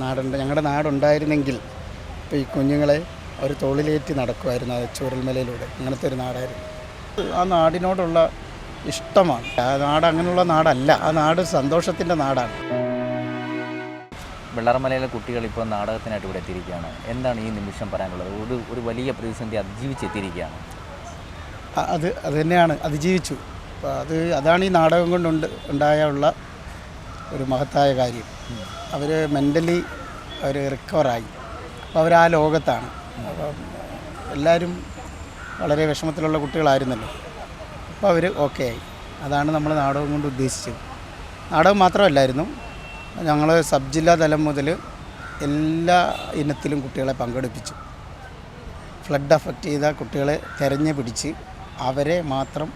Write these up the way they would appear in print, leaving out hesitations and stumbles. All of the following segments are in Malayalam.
ഞങ്ങളുടെ നാടുണ്ടായിരുന്നെങ്കിൽ ഇപ്പോൾ ഈ കുഞ്ഞുങ്ങളെ ഒരു തോളിലേറ്റി നടക്കുമായിരുന്നു അത് ചൂരൽമലയിലൂടെ. അങ്ങനത്തെ ഒരു നാടായിരുന്നു. ആ നാടിനോടുള്ള ഇഷ്ടമാണ്. ആ നാട് അങ്ങനെയുള്ള നാടല്ല, ആ നാട് സന്തോഷത്തിൻ്റെ നാടാണ്. വെള്ളാർമലയിലെ കുട്ടികൾ ഇപ്പോൾ നാടകത്തിനായിട്ട് ഇവിടെ എത്തിയിരിക്കുകയാണ്. എന്താണ് ഈ നിമിഷം പറയാനുള്ളത്? ഒരു വലിയ പ്രതിസന്ധി അതിജീവിച്ചെത്തിയിരിക്കുകയാണ്. അത് തന്നെയാണ്, അതിജീവിച്ചു. അപ്പോൾ അതാണ് ഈ നാടകം ഉണ്ടായുള്ള ഒരു മഹത്തായ കാര്യം. അവർ മെൻ്റലി അവർ റിക്കവറായി. അപ്പോൾ അവർ ആ ലോകത്താണ്. അപ്പം എല്ലാവരും വളരെ വിഷമത്തിലുള്ള കുട്ടികളായിരുന്നല്ലോ. അപ്പോൾ അവർ ഓക്കെ ആയി. അതാണ് നമ്മൾ നാടകം കൊണ്ട് ഉദ്ദേശിച്ചത്. നാടകം മാത്രമല്ലായിരുന്നു, ഞങ്ങൾ സബ് ജില്ലാ തലം മുതൽ എല്ലാ ഇനത്തിലും കുട്ടികളെ പങ്കെടുപ്പിച്ചു. ഫ്ലഡ് അഫക്റ്റ് ചെയ്ത കുട്ടികളെ തിരഞ്ഞു പിടിച്ച് അവരെ മാത്രം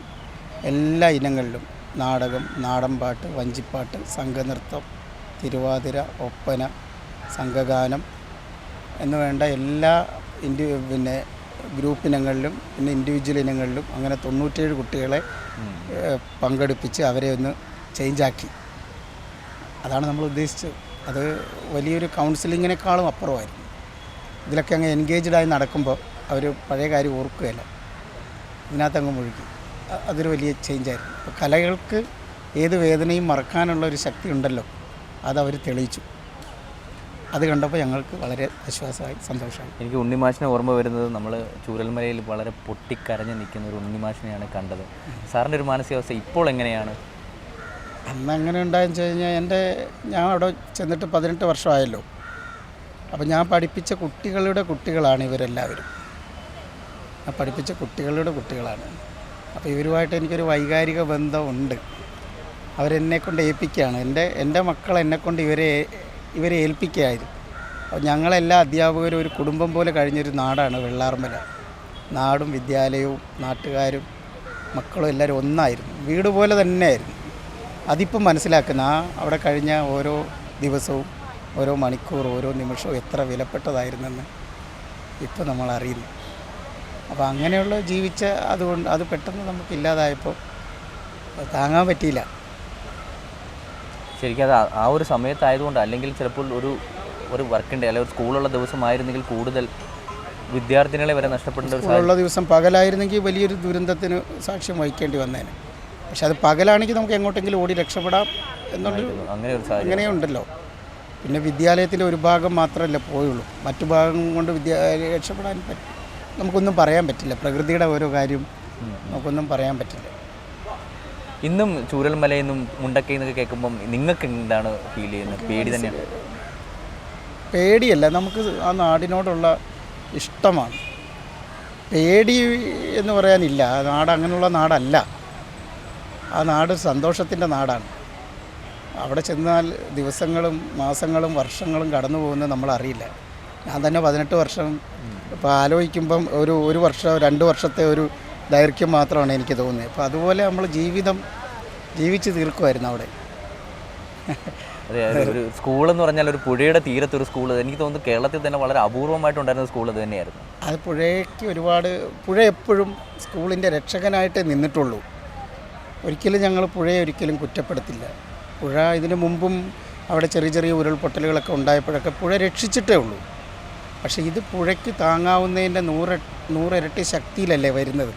എല്ലാ ഇനങ്ങളിലും നാടകം, നാടൻപാട്ട്, വഞ്ചിപ്പാട്ട്, സംഘനൃത്തം, തിരുവാതിര, ഒപ്പന, സംഘഗാനം എന്ന് വേണ്ട എല്ലാ ഗ്രൂപ്പ് ഇനങ്ങളിലും പിന്നെ ഇൻഡിവിജ്വൽ ഇനങ്ങളിലും അങ്ങനെ 97 കുട്ടികളെ പങ്കെടുപ്പിച്ച് അവരെ ഒന്ന് ചേഞ്ചാക്കി. അതാണ് നമ്മൾ ഉദ്ദേശിച്ചത്. അത് വലിയൊരു കൗൺസിലിങ്ങിനേക്കാളും അപ്പുറമായിരുന്നു. ഇതിലൊക്കെ അങ്ങ് എൻഗേജ്ഡായി നടക്കുമ്പോൾ അവർ പഴയ കാര്യം ഓർക്കുകയില്ല, ഇതിനകത്തങ്ങ് മുഴുകി. അതൊരു വലിയ ചേഞ്ചായിരുന്നു. അപ്പോൾ കലകൾക്ക് ഏത് വേദനയും മറക്കാനുള്ള ഒരു ശക്തി ഉണ്ടല്ലോ, അതവർ തെളിയിച്ചു. അത് കണ്ടപ്പോൾ ഞങ്ങൾക്ക് വളരെ ആശ്വാസമായി, സന്തോഷമായി. എനിക്ക് ഉണ്ണിമാഷിനെ ഓർമ്മ വരുന്നത്, നമ്മൾ ചൂരൽമലയിൽ വളരെ പൊട്ടിക്കരഞ്ഞ് നിൽക്കുന്ന ഒരു ഉണ്ണിമാഷിനെയാണ് കണ്ടത്. സാറിൻ്റെ ഒരു മാനസികാവസ്ഥ ഇപ്പോൾ എങ്ങനെയാണ്? അന്ന് എങ്ങനെ ഉണ്ടായെന്ന് വെച്ച് കഴിഞ്ഞാൽ ഞാൻ അവിടെ ചെന്നിട്ട് 18 വർഷമായല്ലോ. അപ്പോൾ ഞാൻ പഠിപ്പിച്ച കുട്ടികളുടെ കുട്ടികളാണ് ഇവരെല്ലാവരും. ഞാൻ പഠിപ്പിച്ച കുട്ടികളുടെ കുട്ടികളാണ്. അപ്പോൾ ഇവരുമായിട്ട് എനിക്കൊരു വൈകാരിക ബന്ധമുണ്ട്. അവരെന്നെക്കൊണ്ട് ഏൽപ്പിക്കുകയാണ്. എൻ്റെ മക്കൾ എന്നെക്കൊണ്ട് ഇവരെ ഏൽപ്പിക്കുകയായിരുന്നു. അപ്പോൾ ഞങ്ങളെല്ലാ അധ്യാപകരും ഒരു കുടുംബം പോലെ കഴിഞ്ഞൊരു നാടാണ് വെള്ളാർമല. നാടും വിദ്യാലയവും നാട്ടുകാരും മക്കളും എല്ലാവരും ഒന്നായിരുന്നു, വീട് പോലെ തന്നെയായിരുന്നു. അതിപ്പം മനസ്സിലാക്കുന്ന അവിടെ കഴിഞ്ഞ ഓരോ ദിവസവും, ഓരോ മണിക്കൂറും, ഓരോ നിമിഷവും എത്ര വിലപ്പെട്ടതായിരുന്നെന്ന് ഇപ്പോൾ നമ്മൾ അറിയുന്നു. അപ്പോൾ അങ്ങനെയുള്ള ജീവിച്ച അതുകൊണ്ട് അത് പെട്ടെന്ന് നമുക്ക് ഇല്ലാതായപ്പോൾ താങ്ങാൻ പറ്റിയില്ല. ശരിക്കും അത് ആ ഒരു സമയത്തായതുകൊണ്ട്, അല്ലെങ്കിൽ ചിലപ്പോൾ ഒരു വർക്കിൻ്റെ അല്ലെങ്കിൽ ഒരു സ്കൂളുള്ള ദിവസമായിരുന്നെങ്കിൽ കൂടുതൽ വിദ്യാർത്ഥികളെ വരെ നഷ്ടപ്പെടേണ്ട ഒരു സ്കൂളുള്ള ദിവസം പകലായിരുന്നെങ്കിൽ വലിയൊരു ദുരന്തത്തിന് സാക്ഷ്യം വഹിക്കേണ്ടി വന്നേനെ. പക്ഷെ അത് പകലാണെങ്കിൽ നമുക്ക് എങ്ങോട്ടെങ്കിലും ഓടി രക്ഷപ്പെടാം എന്നുള്ളൊരു അങ്ങനെയുണ്ടല്ലോ. പിന്നെ വിദ്യാലയത്തിൻ്റെ ഒരു ഭാഗം മാത്രമല്ല പോയുള്ളൂ, മറ്റു ഭാഗം കൊണ്ട് രക്ഷപ്പെടാൻ നമുക്കൊന്നും പറയാൻ പറ്റില്ല. പ്രകൃതിയുടെ ഓരോ കാര്യം നമുക്കൊന്നും പറയാൻ പറ്റില്ല. ഇന്നും ചൂരൽമലയിൽ നിന്നും മുണ്ടക്കയിൽ നിന്നൊക്കെ കേൾക്കുമ്പം നിങ്ങൾക്ക് എന്താണ് ഫീൽ ചെയ്യുന്നത്? പേടി തന്നെയാണ്? പേടിയല്ല, നമുക്ക് ആ നാടിനോടുള്ള ഇഷ്ടമാണ്. പേടി എന്ന് പറയാനില്ല. ആ നാട് അങ്ങനെയുള്ള നാടല്ല, ആ നാട് സന്തോഷത്തിൻ്റെ നാടാണ്. അവിടെ ചെന്നാൽ ദിവസങ്ങളും മാസങ്ങളും വർഷങ്ങളും കടന്നു പോകുന്നത് നമ്മളറിയില്ല. ഞാൻ തന്നെ 18 വർഷം ഇപ്പോൾ ആലോചിക്കുമ്പം ഒരു വർഷം 2 വർഷത്തെ ഒരു ദൈർഘ്യം മാത്രമാണ് എനിക്ക് തോന്നുന്നത്. അപ്പോൾ അതുപോലെ നമ്മൾ ജീവിച്ച് തീർക്കുമായിരുന്നു അവിടെ. അതെ, ഒരു സ്കൂളെന്ന് പറഞ്ഞാൽ ഒരു പുഴയുടെ തീരത്തൊരു സ്കൂൾ, എനിക്ക് തോന്നുന്നു കേരളത്തിൽ തന്നെ വളരെ അപൂർവമായിട്ടുണ്ടായിരുന്ന സ്കൂൾ അത് തന്നെയായിരുന്നു. അത് പുഴ എപ്പോഴും സ്കൂളിൻ്റെ രക്ഷകനായിട്ടേ നിന്നിട്ടുള്ളൂ. ഒരിക്കലും ഞങ്ങൾ പുഴയെ ഒരിക്കലും കുറ്റപ്പെടുത്തില്ല. പുഴ ഇതിനു മുമ്പും അവിടെ ചെറിയ ചെറിയ ഉരുൾപൊട്ടലുകളൊക്കെ ഉണ്ടായപ്പോഴൊക്കെ പുഴ രക്ഷിച്ചിട്ടേ ഉള്ളൂ. പക്ഷേ ഇത് പുഴയ്ക്ക് താങ്ങാവുന്നതിൻ്റെ 100 ഇരട്ടി ശക്തിയിലല്ലേ വരുന്നത്.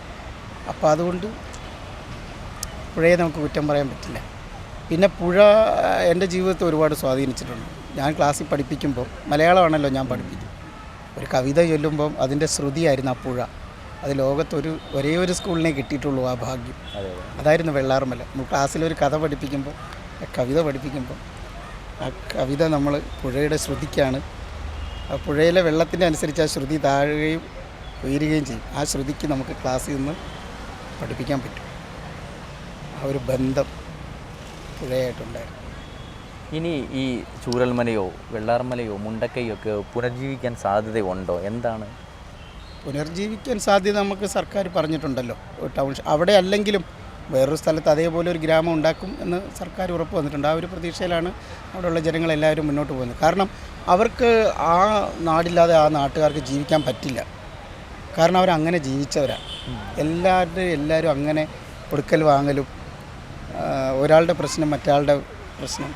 അപ്പോൾ അതുകൊണ്ട് പുഴയെ നമുക്ക് കുറ്റം പറയാൻ പറ്റില്ല. പിന്നെ പുഴ എൻ്റെ ജീവിതത്തെ ഒരുപാട് സ്വാധീനിച്ചിട്ടുണ്ട്. ഞാൻ ക്ലാസ്സിൽ പഠിപ്പിക്കുമ്പോൾ, മലയാളമാണല്ലോ ഞാൻ പഠിപ്പിക്കും, ഒരു കവിത ചൊല്ലുമ്പം അതിൻ്റെ ശ്രുതിയായിരുന്നു ആ പുഴ. അത് ഒരേ ഒരു സ്കൂളിനെ കിട്ടിയിട്ടുള്ളൂ ആ ഭാഗ്യം. അതായിരുന്നു വെള്ളാർമല. നമ്മൾ ക്ലാസ്സിലൊരു കഥ പഠിപ്പിക്കുമ്പോൾ, കവിത പഠിപ്പിക്കുമ്പോൾ ആ കവിത നമ്മൾ പുഴയുടെ ശ്രുതിക്കാണ്. ആ പുഴയിലെ വെള്ളത്തിൻ്റെ അനുസരിച്ച് ആ ശ്രുതി താഴുകയും ഉയരുകയും ചെയ്യും. ആ ശ്രുതിക്ക് നമുക്ക് ക്ലാസ്സിൽ നിന്ന് പഠിപ്പിക്കാൻ പറ്റും. ആ ഒരു ബന്ധം പുഴയായിട്ടുണ്ടായിരുന്നു. ഇനി ഈ ചൂരൽമലയോ വെള്ളാർമലയോ മുണ്ടക്കയോ ഒക്കെ പുനർജീവിക്കാൻ സാധ്യതയുണ്ടോ? എന്താണ് പുനർജീവിക്കാൻ സാധ്യത? നമുക്ക് സർക്കാർ പറഞ്ഞിട്ടുണ്ടല്ലോ, അവിടെ അല്ലെങ്കിലും വേറൊരു സ്ഥലത്ത് അതേപോലെ ഒരു ഗ്രാമം ഉണ്ടാക്കും എന്ന് സർക്കാർ ഉറപ്പ് വന്നിട്ടുണ്ട്. ആ ഒരു പ്രതീക്ഷയിലാണ് അവിടെയുള്ള ജനങ്ങളെല്ലാവരും മുന്നോട്ട് പോകുന്നത്. കാരണം അവർക്ക് ആ നാടില്ലാതെ ആ നാട്ടുകാർക്ക് ജീവിക്കാൻ പറ്റില്ല. കാരണം അവരങ്ങനെ ജീവിച്ചവരാണ്. എല്ലാവരും അങ്ങനെ കൊടുക്കൽ വാങ്ങലും, ഒരാളുടെ പ്രശ്നം മറ്റയാളുടെ പ്രശ്നം,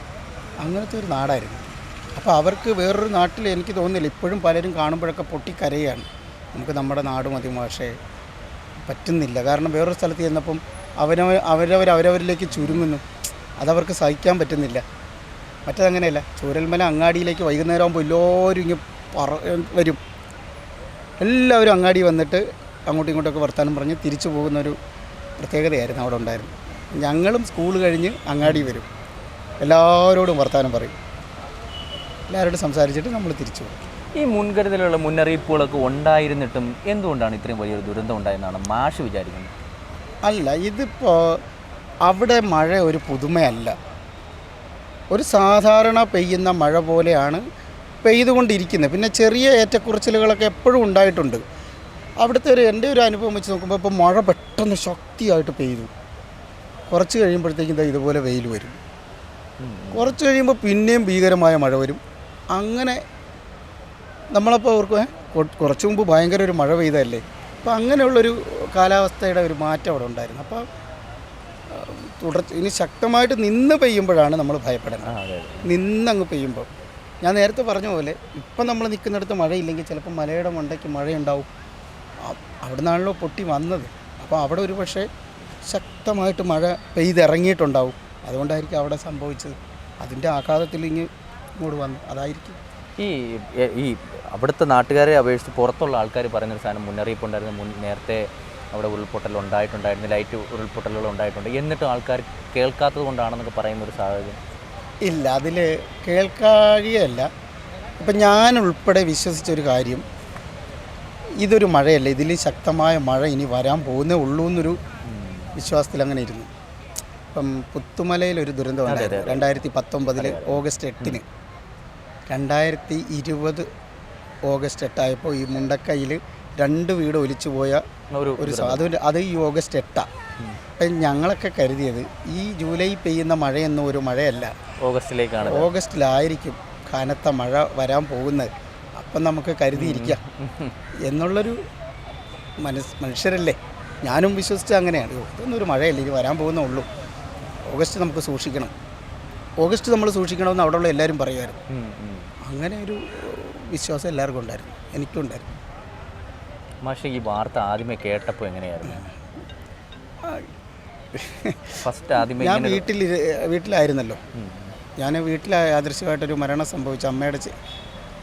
അങ്ങനത്തെ ഒരു നാടായിരുന്നു. അപ്പോൾ അവർക്ക് വേറൊരു നാട്ടിൽ എനിക്ക് തോന്നുന്നില്ല, ഇപ്പോഴും പലരും കാണുമ്പോഴൊക്കെ പൊട്ടിക്കരയാണ്. നമുക്ക് നമ്മുടെ നാട് മതി പക്ഷേ പറ്റുന്നില്ല. കാരണം വേറൊരു സ്ഥലത്ത് ചെന്നപ്പം അവരവരിലേക്ക് ചുരുങ്ങുന്നു, അതവർക്ക് സഹിക്കാൻ പറ്റുന്നില്ല. മറ്റതങ്ങനെയല്ല, ചൂരൽമല അങ്ങാടിയിലേക്ക് വൈകുന്നേരം ആകുമ്പോൾ എല്ലാവരും വരും. എല്ലാവരും അങ്ങാടി വന്നിട്ട് അങ്ങോട്ടും ഇങ്ങോട്ടൊക്കെ വർത്താനം പറഞ്ഞ് തിരിച്ചു പോകുന്നൊരു പ്രത്യേകതയായിരുന്നു അവിടെ ഉണ്ടായിരുന്നു. ഞങ്ങളും സ്കൂൾ കഴിഞ്ഞ് അങ്ങാടി വരും, എല്ലാവരോടും വർത്താനം പറയും, എല്ലാവരോടും സംസാരിച്ചിട്ട് നമ്മൾ തിരിച്ചു പോകും. ഈ മുൻകരുതലുള്ള മുന്നറിയിപ്പുകളൊക്കെ ഉണ്ടായിരുന്നിട്ടും എന്തുകൊണ്ടാണ് ഇത്രയും വലിയൊരു ദുരന്തം ഉണ്ടായെന്നാണ് മാഷ് വിചാരിക്കുന്നത്? അല്ല, ഇതിപ്പോൾ അവിടെ മഴ ഒരു പുതുമയല്ല, ഒരു സാധാരണ പെയ്യുന്ന മഴ പോലെയാണ് പെയ്തുകൊണ്ടിരിക്കുന്നത്. പിന്നെ ചെറിയ ഏറ്റക്കുറച്ചിലുകളൊക്കെ എപ്പോഴും ഉണ്ടായിട്ടുണ്ട്. അവിടുത്തെ എൻ്റെ ഒരു അനുഭവം വെച്ച് നോക്കുമ്പോൾ ഇപ്പോൾ മഴ പെട്ടെന്ന് ശക്തിയായിട്ട് പെയ്തു, കുറച്ച് കഴിയുമ്പോഴത്തേക്കും ഇതുപോലെ വെയിൽ വരും, കുറച്ച് കഴിയുമ്പോൾ പിന്നെയും ഭീകരമായ മഴ വരും. അങ്ങനെ നമ്മളപ്പോൾ ഓർക്കും കുറച്ച് മുമ്പ് ഭയങ്കര ഒരു മഴ പെയ്തതല്ലേ. അപ്പോൾ അങ്ങനെയുള്ളൊരു കാലാവസ്ഥയുടെ ഒരു മാറ്റം അവിടെ ഉണ്ടായിരുന്നു. അപ്പോൾ ഇനി ശക്തമായിട്ട് നിന്ന് പെയ്യുമ്പോഴാണ് നമ്മൾ ഭയപ്പെടുന്നത്. നിന്നങ്ങ് പെയ്യുമ്പോൾ ഞാൻ നേരത്തെ പറഞ്ഞ പോലെ ഇപ്പം നമ്മൾ നിൽക്കുന്നിടത്ത് മഴയില്ലെങ്കിൽ ചിലപ്പോൾ മലയുടെ മണ്ടയ്ക്ക് മഴയുണ്ടാവും. അവിടെ നിന്നാണല്ലോ പൊട്ടി വന്നത്. അപ്പോൾ അവിടെ ഒരു പക്ഷേ ശക്തമായിട്ട് മഴ പെയ്തിറങ്ങിയിട്ടുണ്ടാവും. അതുകൊണ്ടായിരിക്കും അവിടെ സംഭവിച്ചത്. അതിൻ്റെ ആഘാതത്തിൽ ഇങ്ങോട്ട് വന്നു, അതായിരിക്കും. ഈ അവിടുത്തെ നാട്ടുകാരെ അപേക്ഷിച്ച് പുറത്തുള്ള ആൾക്കാർ പറയുന്നൊരു സാധനം മുന്നറിയിപ്പ് ഉണ്ടായിരുന്നു. നേരത്തെ അവിടെ ഉരുൾപൊട്ടൽ ഉണ്ടായിട്ടുണ്ടായിരുന്നു, ലൈറ്റ് ഉരുൾപൊട്ടലുകൾ ഉണ്ടായിട്ടുണ്ട്, എന്നിട്ടും ആൾക്കാർ കേൾക്കാത്തത് കൊണ്ടാണെന്നൊക്കെ പറയുന്നൊരു സാഹചര്യം ഇല്ല. അതിൽ കേൾക്കാഴികയല്ല. ഇപ്പം ഞാൻ ഉൾപ്പെടെ വിശ്വസിച്ചൊരു കാര്യം, ഇതൊരു മഴയല്ല, ഇതിൽ ശക്തമായ മഴ ഇനി വരാൻ പോകുന്നേ ഉള്ളൂ എന്നൊരു വിശ്വാസത്തിൽ അങ്ങനെ ഇരുന്നു. ഇപ്പം പുത്തുമലയിലൊരു ദുരന്തം ഉണ്ടായിരുന്നു 2019 ഓഗസ്റ്റ് 8-ന്. 2020 ഓഗസ്റ്റ് 8 ഈ മുണ്ടക്കയിൽ 2 വീട് ഒലിച്ചു പോയ അത് ഈ ഓഗസ്റ്റ് 8. അപ്പം ഞങ്ങളൊക്കെ കരുതിയത് ഈ ജൂലൈ പെയ്യുന്ന മഴയൊന്നും ഒരു മഴയല്ല, ഓഗസ്റ്റിലായിരിക്കും കനത്ത മഴ വരാൻ പോകുന്നത്. അപ്പം നമുക്ക് കരുതിയിരിക്കാം എന്നുള്ളൊരു മനുഷ്യരല്ലേ, ഞാനും വിശ്വസിച്ച അങ്ങനെയാണ്. ഇതൊന്നും ഒരു മഴയല്ല, ഇനി വരാൻ പോകുന്നേ ഉള്ളൂ, ഓഗസ്റ്റ് നമുക്ക് സൂക്ഷിക്കണം, ഓഗസ്റ്റ് നമ്മൾ സൂക്ഷിക്കണമെന്ന് അവിടെയുള്ള എല്ലാവരും പറയുമായിരുന്നു. അങ്ങനെ ഒരു വിശ്വാസം എല്ലാവർക്കും ഉണ്ടായിരുന്നു, എനിക്കും ഉണ്ടായിരുന്നു. പക്ഷേ ഈ വാർത്ത ആദ്യമേ കേട്ടപ്പോൾ എങ്ങനെയായിരുന്നു? ഫസ്റ്റ് ആദ്യമേ ഞാൻ വീട്ടിലായിരുന്നല്ലോ. ഞാൻ വീട്ടിൽ യാദൃശ്യമായിട്ടൊരു മരണം സംഭവിച്ചു, അമ്മയുടെ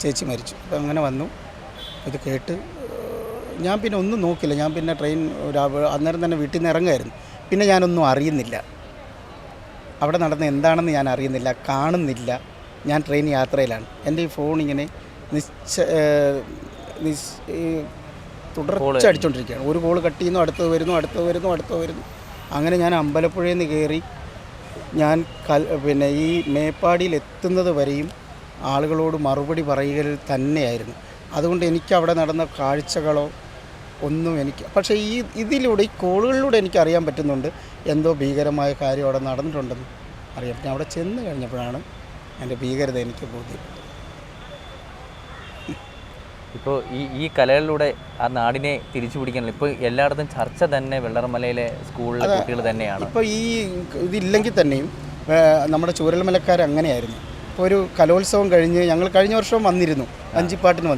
ചേച്ചി മരിച്ചു. അപ്പോൾ അങ്ങനെ വന്നു, ഇത് കേട്ട് ഞാൻ പിന്നെ ഒന്നും നോക്കില്ല. ഞാൻ പിന്നെ ട്രെയിൻ അന്നേരം തന്നെ വീട്ടിൽ നിന്ന് ഇറങ്ങുമായിരുന്നു. പിന്നെ ഞാനൊന്നും അറിയുന്നില്ല, അവിടെ നടന്ന് എന്താണെന്ന് ഞാൻ അറിയുന്നില്ല, കാണുന്നില്ല. ഞാൻ ട്രെയിൻ യാത്രയിലാണ്. എൻ്റെ ഈ ഫോൺ ഇങ്ങനെ തുടർച്ച അടിച്ചുകൊണ്ടിരിക്കുകയാണ്. ഒരു കോൾ കട്ട് ചെയ്യുന്നു, അടുത്തത് വരുന്നു. അങ്ങനെ ഞാൻ അമ്പലപ്പുഴയിൽ നിന്ന് കയറി ഞാൻ പിന്നെ ഈ മേപ്പാടിയിൽ എത്തുന്നത് വരെയും ആളുകളോട് മറുപടി പറയുകയിൽ തന്നെയായിരുന്നു. അതുകൊണ്ട് എനിക്കവിടെ നടന്ന കാഴ്ചകളോ ഒന്നും പക്ഷേ ഇതിലൂടെ ഈ കോളുകളിലൂടെ എനിക്കറിയാൻ പറ്റുന്നുണ്ട് എന്തോ ഭീകരമായ കാര്യം അവിടെ നടന്നിട്ടുണ്ടെന്ന് അറിയാം. പിന്നെ അവിടെ ചെന്ന് കഴിഞ്ഞപ്പോഴാണ് എൻ്റെ ഭീകരത എനിക്ക് ബോധ്യപ്പെട്ടത്. ഇപ്പോൾ ഈ കലകളിലൂടെ ആ നാടിനെ തിരിച്ചു പിടിക്കാനുള്ള ഇപ്പോൾ എല്ലായിടത്തും ചർച്ച തന്നെ വെള്ളർമലയിലെ സ്കൂളിലെ കുട്ടികൾ തന്നെയാണ്. ഇപ്പോൾ ഇതില്ലെങ്കിൽ തന്നെയും നമ്മുടെ ചൂരൽമലക്കാർ അങ്ങനെയായിരുന്നു. ഇപ്പോൾ ഒരു കലോത്സവം കഴിഞ്ഞ് ഞങ്ങൾ കഴിഞ്ഞ വർഷം വന്നിരുന്നു, വഞ്ചിപ്പാട്ടിന്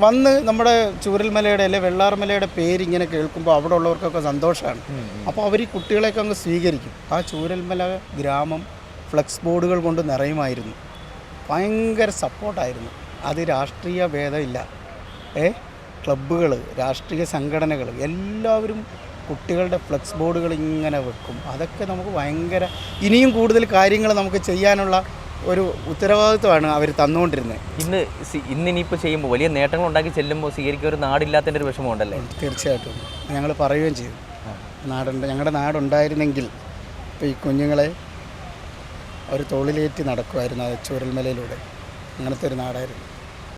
വന്ന് നമ്മുടെ ചൂരൽമലയുടെ അല്ലെ വെള്ളാർമലയുടെ പേരിങ്ങനെ കേൾക്കുമ്പോൾ അവിടെ ഉള്ളവർക്കൊക്കെ സന്തോഷമാണ്. അപ്പോൾ അവർ ഈ കുട്ടികളെയൊക്കെ അങ്ങ് സ്വീകരിക്കും. ആ ചൂരൽമല ഗ്രാമം ഫ്ലെക്സ് ബോർഡുകൾ കൊണ്ട് നിറയുമായിരുന്നു, ഭയങ്കര സപ്പോർട്ടായിരുന്നു. അത് രാഷ്ട്രീയ ഭേദമില്ല, ക്ലബ്ബുകൾ, രാഷ്ട്രീയ സംഘടനകൾ എല്ലാവരും കുട്ടികളുടെ ഫ്ലെക്സ് ബോർഡുകൾ ഇങ്ങനെ വെക്കും. അതൊക്കെ നമുക്ക് ഭയങ്കര ഇനിയും കൂടുതൽ കാര്യങ്ങൾ നമുക്ക് ചെയ്യാനുള്ള ഒരു ഉത്തരവാദിത്വമാണ് അവർ തന്നുകൊണ്ടിരുന്നത്. ഇന്നിപ്പോൾ ചെയ്യുമ്പോൾ വലിയ നേട്ടങ്ങൾ ഉണ്ടാക്കി ചെല്ലുമ്പോൾ സ്വീകരിക്കുക ഒരു നാടില്ലാത്തതിൻ്റെ ഒരു വിഷമമുണ്ടല്ലേ? തീർച്ചയായിട്ടും ഞങ്ങൾ പറയുകയും ചെയ്തു, ഞങ്ങളുടെ നാടുണ്ടായിരുന്നെങ്കിൽ ഇപ്പോൾ ഈ കുഞ്ഞുങ്ങളെ ഒരു തോളിലേറ്റി നടക്കുമായിരുന്നു അത് ചൂരൽമലയിലൂടെ. അങ്ങനത്തെ ഒരു നാടായിരുന്നു.